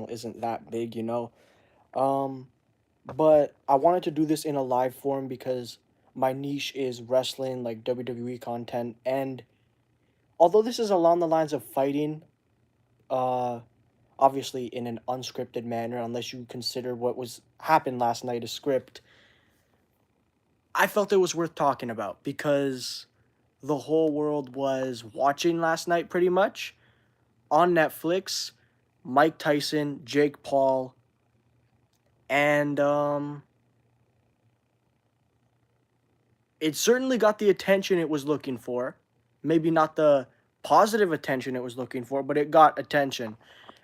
isn't that big, you know. Um, but I wanted to do this in a live form because my niche is wrestling, like WWE content, and although this is along the lines of fighting, uh, obviously in an unscripted manner, unless you consider what was happened last night a script, I felt it was worth talking about because the whole world was watching last night pretty much on Netflix. Mike Tyson, Jake Paul, and it certainly got the attention it was looking for. Maybe not the positive attention it was looking for, but it got attention,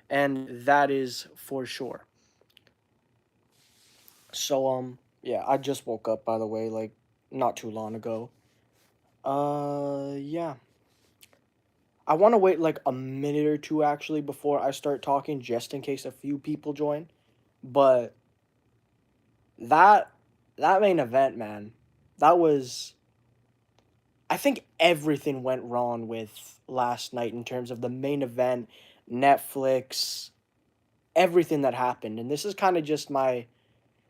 and that is for sure. So yeah, I just woke up by the way, like not too long ago. Yeah. I want to wait like a minute or two actually before I start talking just in case a few people join. But that that main event, man, that was I think everything went wrong with last night in terms of the main event, Netflix, everything that happened. And this is kind of just my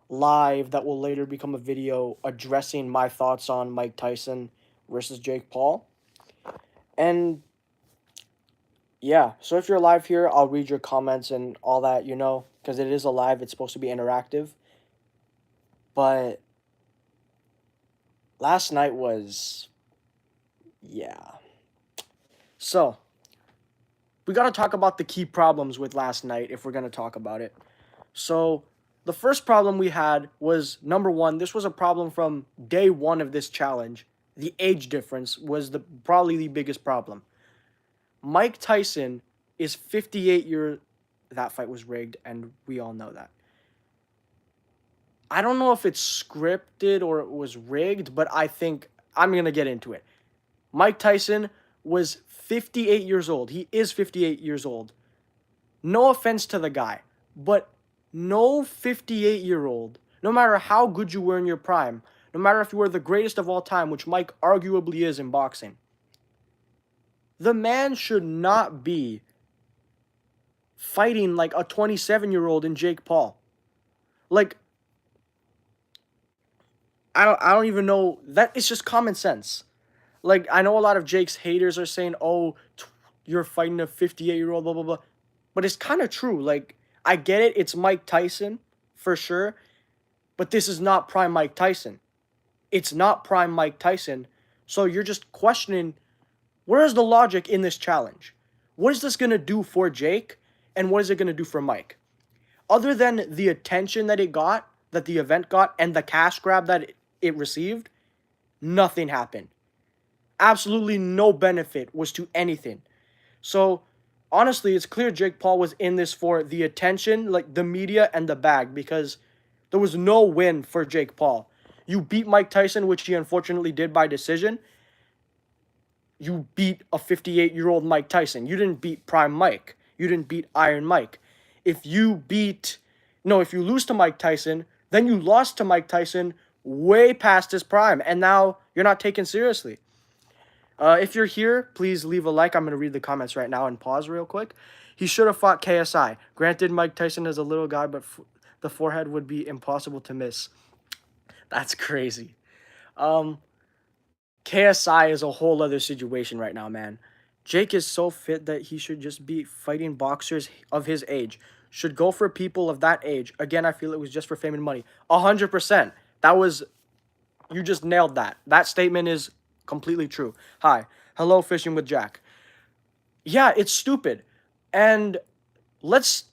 live that will later become a video addressing my thoughts on Mike Tyson versus Jake Paul. And yeah, so if you're live here, I'll read your comments and all that, you know, because it is a live, it's supposed to be interactive. But last night was, yeah. So, we got to talk about the key problems with last night if we're going to talk about it. So, the first problem we had was number one, this was a problem from day one of this challenge. The age difference was probably the biggest problem. Mike Tyson is 58 years. That fight was rigged, and we all know that. I don't know if it's scripted or it was rigged, but I think I'm going to get into it. Mike Tyson was 58 years old. He is 58 years old. No offense to the guy, but no 58-year-old, no matter how good you were in your prime, no matter if you were the greatest of all time, which Mike arguably is in boxing, the man should not be fighting like a 27-year-old in Jake Paul. Like, I don't even know. That it's just common sense. Like, I know a lot of Jake's haters are saying, "Oh, you're fighting a 58-year-old, blah blah blah," but it's kind of true. Like, I get it. It's Mike Tyson for sure, but this is not prime Mike Tyson. It's not prime Mike Tyson. So you're just questioning where is the logic in this challenge? What is this gonna do for Jake, and what is it gonna do for Mike? Other than the attention that it got, that the event got, and the cash grab that it received, nothing happened. Absolutely no benefit was to anything. So, honestly, it's clear Jake Paul was in this for the attention, like the media and the bag, because there was no win for Jake Paul. You beat Mike Tyson, which he unfortunately did by decision. You beat a 58-year-old Mike Tyson. You didn't beat Prime Mike. You didn't beat Iron Mike. If you lose to Mike Tyson, then you lost to Mike Tyson way past his prime, and now you're not taken seriously. If you're here, please leave a like. I'm going to read the comments right now and pause real quick. He should have fought KSI. Granted, Mike Tyson is a little guy, but the forehead would be impossible to miss. That's crazy. Um, KSI is a whole other situation right now, man. Jake is so fit that he should just be fighting boxers of his age. Should go for people of that age. Again, I feel it was just for fame and money. 100%. You just nailed that. That statement is completely true. Hi. Hello, Fishing with Jack. Yeah, it's stupid. And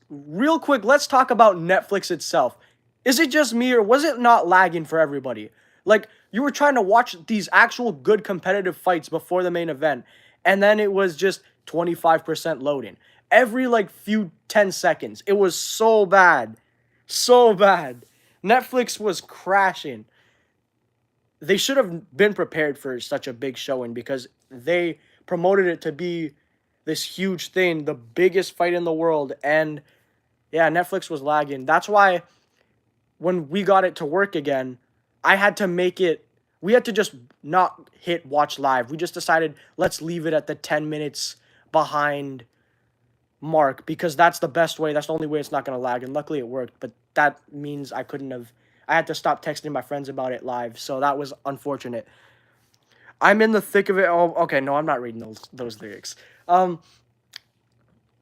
real quick, let's talk about Netflix itself. Is it just me or was it not lagging for everybody? Like, you were trying to watch these actual good competitive fights before the main event, and then it was just 25% loading. Every like few 10 seconds. It was so bad. So bad. Netflix was crashing. They should have been prepared for such a big showing because they promoted it to be this huge thing, the biggest fight in the world. And yeah, Netflix was lagging. That's why when we got it to work again, I had to make it, we had to just not hit watch live. We just decided let's leave it at the 10 minutes behind mark because that's the best way. That's the only way it's not going to lag. And luckily it worked. But that means I couldn't have. I had to stop texting my friends about it live. So that was unfortunate. I'm in the thick of it. Oh, okay. No, I'm not reading those lyrics. Um,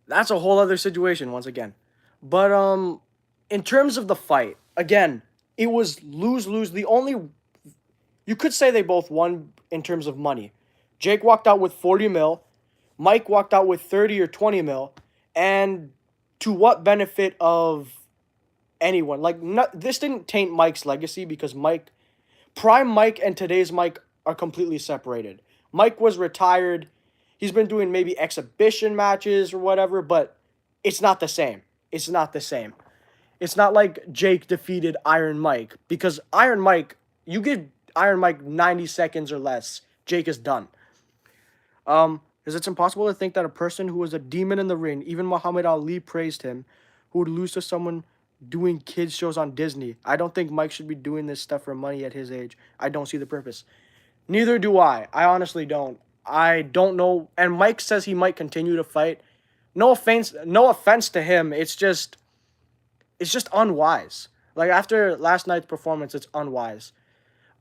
that's a whole other situation once again. But in terms of the fight, again, it was lose lose. The only you could say they both won in terms of money. Jake walked out with 40 mil. Mike walked out with 30 or 20 mil. And to what benefit of anyone? Like, this didn't taint Mike's legacy because Prime Mike and today's Mike are completely separated. Mike was retired. He's been doing maybe exhibition matches or whatever, but it's not the same. It's not the same. It's not like Jake defeated Iron Mike because Iron Mike, you give Iron Mike 90 seconds or less, Jake is done. Because it's impossible to think that a person who was a demon in the ring, even Muhammad Ali praised him, who would lose to someone doing kids shows on Disney. I don't think Mike should be doing this stuff for money at his age. I don't see the purpose. Neither do I. I honestly don't. I don't know. And Mike says he might continue to fight. No offense to him. It's just unwise. Like after last night's performance, it's unwise.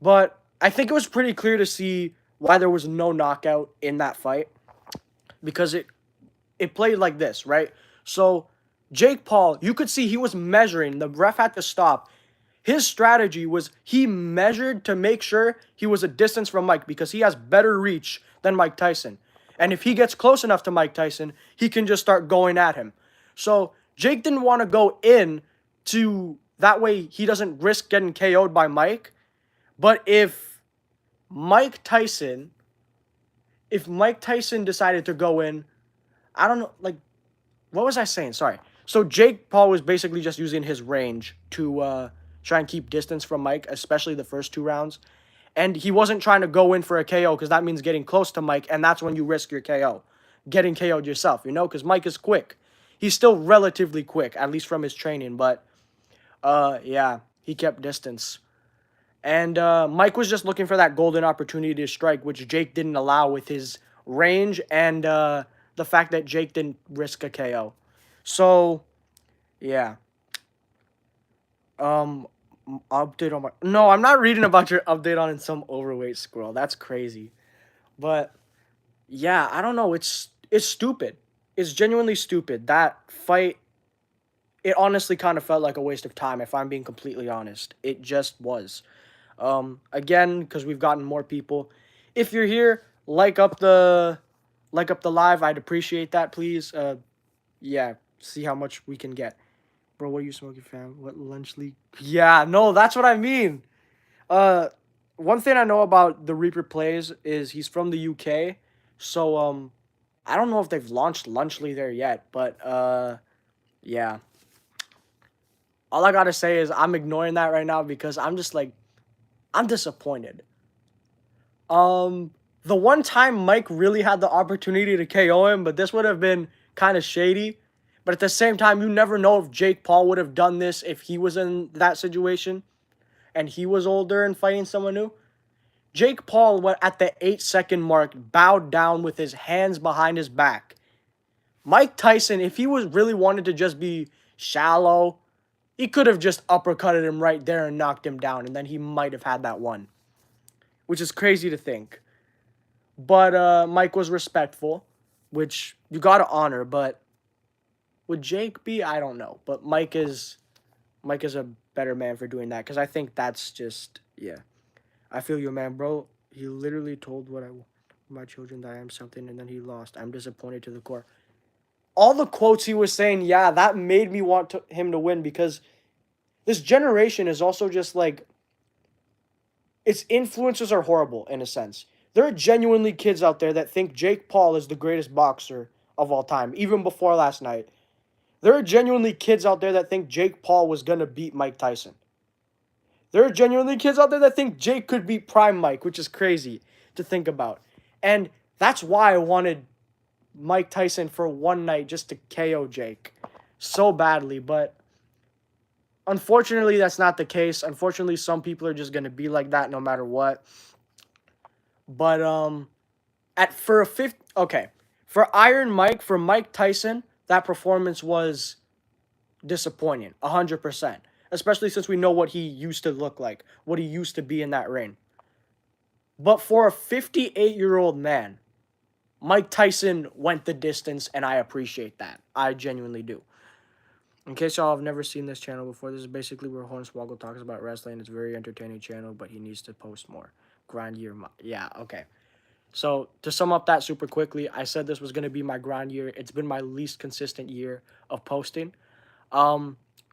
But I think it was pretty clear to see why there was no knockout in that fight because it played like this, right? So Jake Paul, you could see he was measuring. The ref had to stop. His strategy was he measured to make sure he was a distance from Mike because he has better reach than Mike Tyson. And if he gets close enough to Mike Tyson, he can just start going at him. So Jake didn't want to go in to that way he doesn't risk getting KO'd by Mike. But Mike Tyson, if Mike Tyson decided to go in, I don't know, like, what was I saying? Sorry. So Jake Paul was basically just using his range to try and keep distance from Mike, especially the first 2 rounds. And he wasn't trying to go in for a KO because that means getting close to Mike, and that's when you risk your KO. Getting KO'd yourself, because Mike is quick. He's still relatively quick, at least from his training, but yeah, he kept distance. And Mike was just looking for that golden opportunity to strike, which Jake didn't allow with his range and the fact that Jake didn't risk a KO. So, yeah. Update on my... No, I'm not reading about your update on some overweight squirrel. That's crazy. But, yeah, I don't know. It's stupid. It's genuinely stupid. That fight, it honestly kind of felt like a waste of time, if I'm being completely honest. It just was. Again, because we've gotten more people. If you're here, like up the live. I'd appreciate that, please. Yeah, see how much we can get. Bro, what are you smoking, fam? What lunch league? Yeah, no, that's what I mean. One thing I know about the Reaper Plays is he's from the UK. So, I don't know if they've launched Lunch League there yet, but, yeah. All I gotta say is I'm ignoring that right now because I'm just like, I'm disappointed. The one time Mike really had the opportunity to KO him, but this would have been kind of shady. But at the same time, you never know if Jake Paul would have done this if he was in that situation and he was older and fighting someone new. Jake Paul went at the 8-second mark, bowed down with his hands behind his back. Mike Tyson, if he was really wanted to just be shallow, he could have just uppercutted him right there and knocked him down, and then he might have had that one, which is crazy to think. But Mike was respectful, which you got to honor, but would Jake be? I don't know. But Mike is a better man for doing that because I think that's just, yeah. I feel you, man, bro. He literally told my children that I am something, and then he lost. I'm disappointed to the core. All the quotes he was saying, yeah, that made me want him to win because this generation is also just like, its influencers are horrible in a sense. There are genuinely kids out there that think Jake Paul is the greatest boxer of all time, even before last night. There are genuinely kids out there that think Jake Paul was going to beat Mike Tyson. There are genuinely kids out there that think Jake could beat Prime Mike, which is crazy to think about. And that's why I wanted Mike Tyson for one night just to KO Jake so badly. But unfortunately, that's not the case. Unfortunately, some people are just going to be like that no matter what. But for Iron Mike, for Mike Tyson, that performance was disappointing, 100%. Especially since we know what he used to look like, what he used to be in that ring. But for a 58-year-old man, Mike Tyson went the distance, and I appreciate that. I genuinely do. In case y'all have never seen this channel before, this is basically where Hornswoggle talks about wrestling. It's a very entertaining channel, but he needs to post more. Grind year. Yeah, okay. So, to sum up that super quickly, I said this was going to be my grind year. It's been my least consistent year of posting.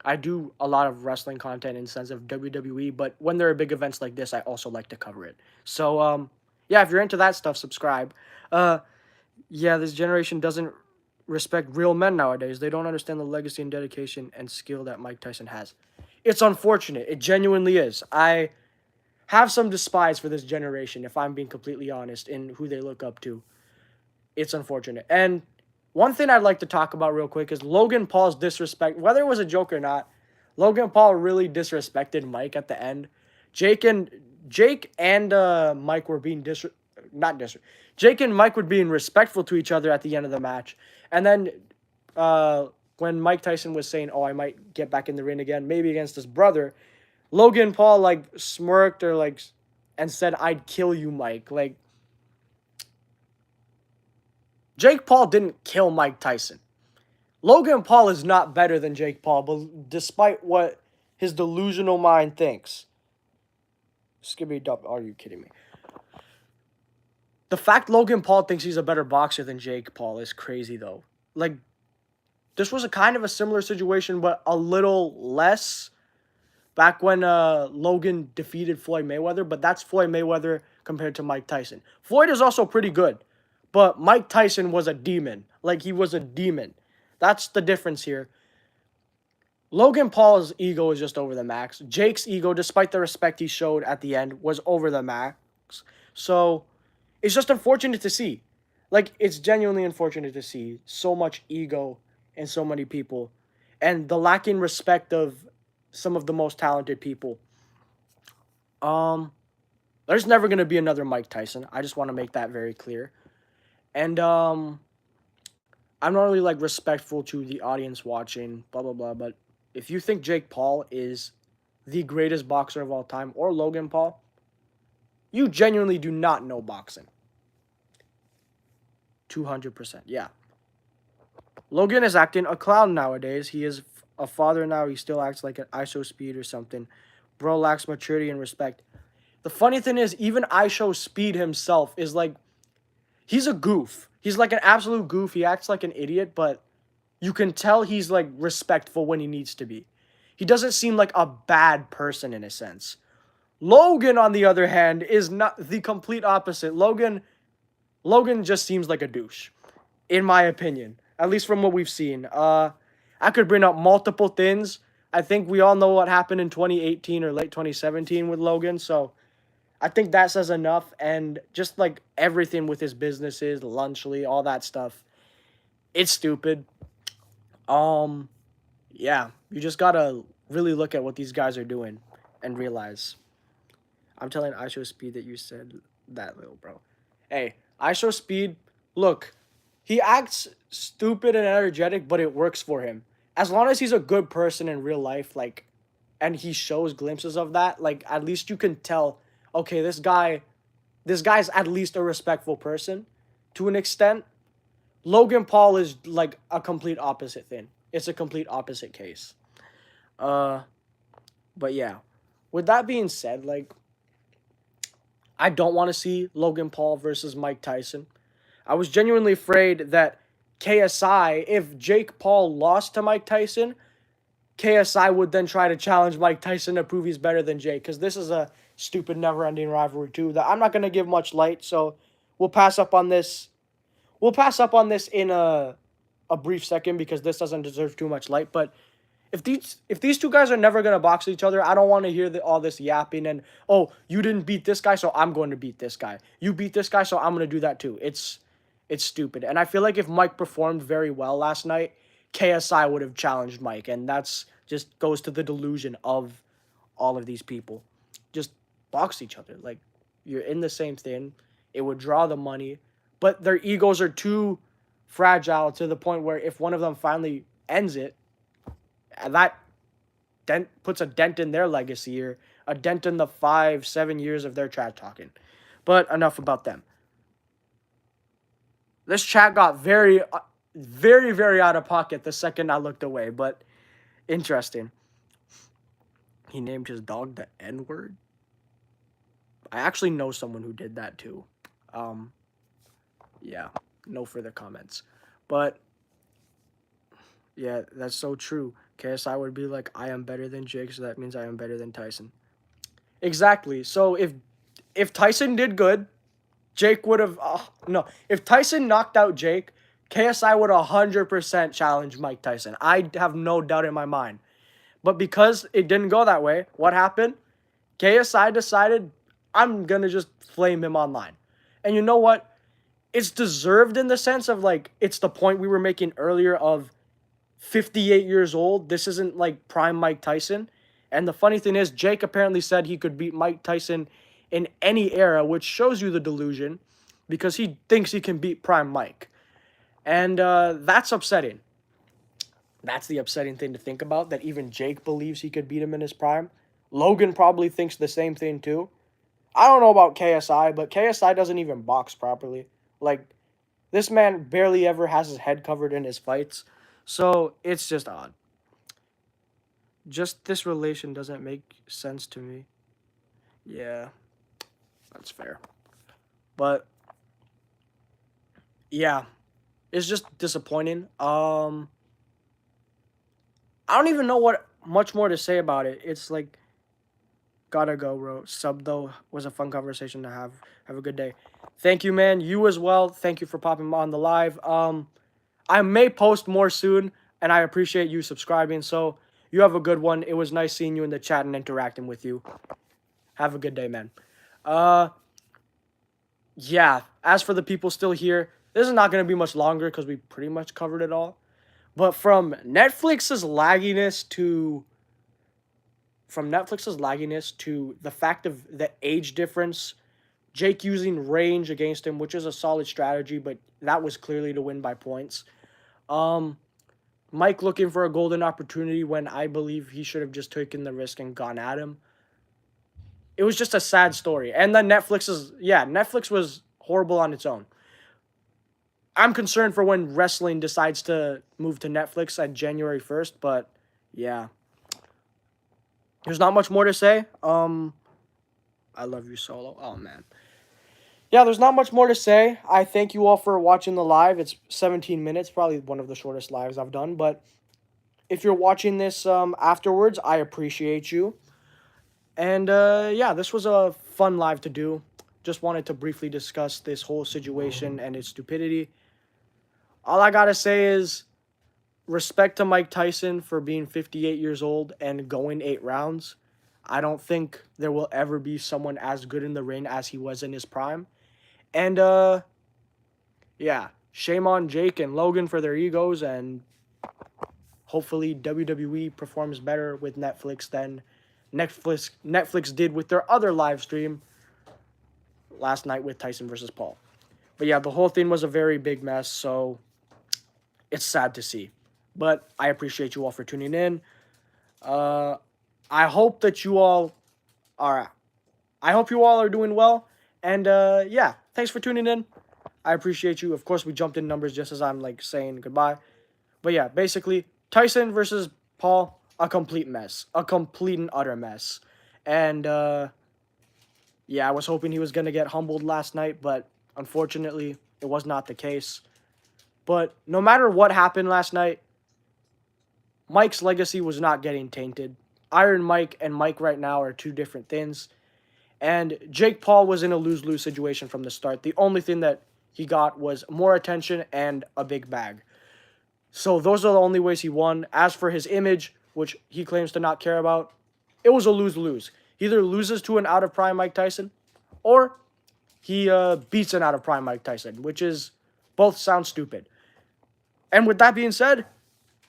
I do a lot of wrestling content in the sense of WWE, but when there are big events like this, I also like to cover it. So, yeah, if you're into that stuff, subscribe. Yeah, this generation doesn't respect real men nowadays. They don't understand the legacy and dedication and skill that Mike Tyson has. It's unfortunate. It genuinely is. I have some despise for this generation, if I'm being completely honest, in who they look up to. It's unfortunate. And one thing I'd like to talk about real quick is Logan Paul's disrespect. Whether it was a joke or not, Logan Paul really disrespected Mike at the end. Jake and Mike were being Jake and Mike were being respectful to each other at the end of the match. And then when Mike Tyson was saying, "Oh, I might get back in the ring again, maybe against his brother," Logan Paul like smirked or like and said, "I'd kill you, Mike." Like, Jake Paul didn't kill Mike Tyson. Logan Paul is not better than Jake Paul, but despite what his delusional mind thinks. Skibby Dub, are you kidding me? The fact Logan Paul thinks he's a better boxer than Jake Paul is crazy, though. Like, this was a kind of a similar situation, but a little less back when Logan defeated Floyd Mayweather, but that's Floyd Mayweather compared to Mike Tyson. Floyd is also pretty good, but Mike Tyson was a demon. Like, he was a demon. That's the difference here. Logan Paul's ego is just over the max. Jake's ego, despite the respect he showed at the end, was over the max. So, it's just unfortunate to see. Like, it's genuinely unfortunate to see so much ego in so many people and the lacking respect of some of the most talented people. There's never going to be another Mike Tyson. I just want to make that very clear. And I'm not really like respectful to the audience watching, blah blah blah, but if you think Jake Paul is the greatest boxer of all time or Logan Paul, you genuinely do not know boxing. 200%. Yeah. Logan is acting a clown nowadays. He is a father now. He still acts like an ISO speed or something. Bro lacks maturity and respect. The funny thing is, even ISO Speed himself is like, he's a goof. He's like an absolute goof. He acts like an idiot, but you can tell he's like respectful when he needs to be. He doesn't seem like a bad person in a sense. Logan, on the other hand, is not the complete opposite. Logan just seems like a douche, in my opinion, at least from what we've seen. I could bring up multiple things. I think we all know what happened in 2018 or late 2017 with Logan, so I think that says enough. And just like everything with his businesses, Lunchly, all that stuff, it's stupid. Yeah, you just gotta really look at what these guys are doing and realize. I'm telling ISO Speed that you said that, little bro. Hey, ISO Speed, look, he acts stupid and energetic, but it works for him. As long as he's a good person in real life, like, and he shows glimpses of that, like, at least you can tell, okay, this guy's at least a respectful person to an extent. Logan Paul is like a complete opposite thing. It's a complete opposite case. But yeah. With that being said, like, I don't want to see Logan Paul versus Mike Tyson. I was genuinely afraid that KSI, if Jake Paul lost to Mike Tyson, KSI would then try to challenge Mike Tyson to prove he's better than Jake, because this is a stupid never-ending rivalry too that I'm not going to give much light, so we'll pass up on this. We'll pass up on this in a brief second because this doesn't deserve too much light, but if these two guys are never going to box each other, I don't want to hear all this yapping and, oh, you didn't beat this guy, so I'm going to beat this guy. You beat this guy, so I'm going to do that too. It's stupid. And I feel like if Mike performed very well last night, KSI would have challenged Mike. And that's just goes to the delusion of all of these people. Just box each other. Like, you're in the same thing. It would draw the money. But their egos are too fragile to the point where if one of them finally ends it, that puts a dent in their legacy or a dent in the 5-7 years of their trash talking. But enough about them. This chat got very, very, very out of pocket the second I looked away, but interesting. He named his dog the N-word. I actually know someone who did that too. Yeah, no further comments. But yeah, that's so true. KSI would be like, I am better than Jake, so that means I am better than Tyson. Exactly. So if Tyson did good, Jake would have no. If Tyson knocked out Jake, KSI would 100% challenge Mike Tyson. I have no doubt in my mind. But because it didn't go that way, what happened? KSI decided, I'm going to just flame him online. And you know what? It's deserved in the sense of, like, it's the point we were making earlier of 58 years old. This isn't, like, prime Mike Tyson. And the funny thing is, Jake apparently said he could beat Mike Tyson in any era, which shows you the delusion because he thinks he can beat prime Mike. And that's upsetting. That's the upsetting thing to think about, that even Jake believes he could beat him in his prime. Logan probably thinks the same thing too. I don't know about KSI, but KSI doesn't even box properly. Like, this man barely ever has his head covered in his fights. So, it's just odd. Just this relation doesn't make sense to me. Yeah, that's fair. But, yeah, it's just disappointing. I don't even know what much more to say about it. It's like, gotta go, bro. Sub, though, was a fun conversation to have. Have a good day. Thank you, man. You as well. Thank you for popping on the live. I may post more soon, and I appreciate you subscribing. So, you have a good one. It was nice seeing you in the chat and interacting with you. Have a good day, man. Yeah. As for the people still here, this is not going to be much longer because we pretty much covered it all. But from Netflix's lagginess to the fact of the age difference, Jake using range against him, which is a solid strategy, but that was clearly to win by points. Mike looking for a golden opportunity when I believe he should have just taken the risk and gone at him. It was just a sad story. And then Netflix was horrible on its own. I'm concerned for when wrestling decides to move to Netflix at January 1st, but yeah. There's not much more to say. I love you, Solo. Oh, man. Yeah, there's not much more to say. I thank you all for watching the live. It's 17 minutes, probably one of the shortest lives I've done, but if you're watching this afterwards, I appreciate you. And yeah, this was a fun live to do. Just wanted to briefly discuss this whole situation and its stupidity. All I gotta say is respect to Mike Tyson for being 58 years old and going 8 rounds. I don't think there will ever be someone as good in the ring as he was in his prime. And yeah, shame on Jake and Logan for their egos, and hopefully WWE performs better with Netflix than Netflix did with their other live stream last night with Tyson versus Paul. But yeah, the whole thing was a very big mess, so it's sad to see. But I appreciate you all for tuning in. I hope that you all are doing well. And yeah, thanks for tuning in. I appreciate you. Of course, we jumped in numbers just as I'm like saying goodbye. But yeah, basically, Tyson versus Paul, a complete mess. A complete and utter mess. And yeah, I was hoping he was going to get humbled last night, but unfortunately, it was not the case. But no matter what happened last night, Mike's legacy was not getting tainted. Iron Mike and Mike right now are two different things. And Jake Paul was in a lose-lose situation from the start. The only thing that he got was more attention and a big bag. So those are the only ways he won. As for his image, which he claims to not care about, it was a lose-lose. He either loses to an out-of-prime Mike Tyson, or he beats an out-of-prime Mike Tyson, which is, both sound stupid. And with that being said,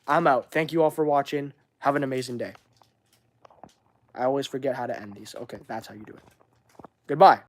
I'm out. Thank you all for watching. Have an amazing day. I always forget how to end these. Okay, that's how you do it. Goodbye.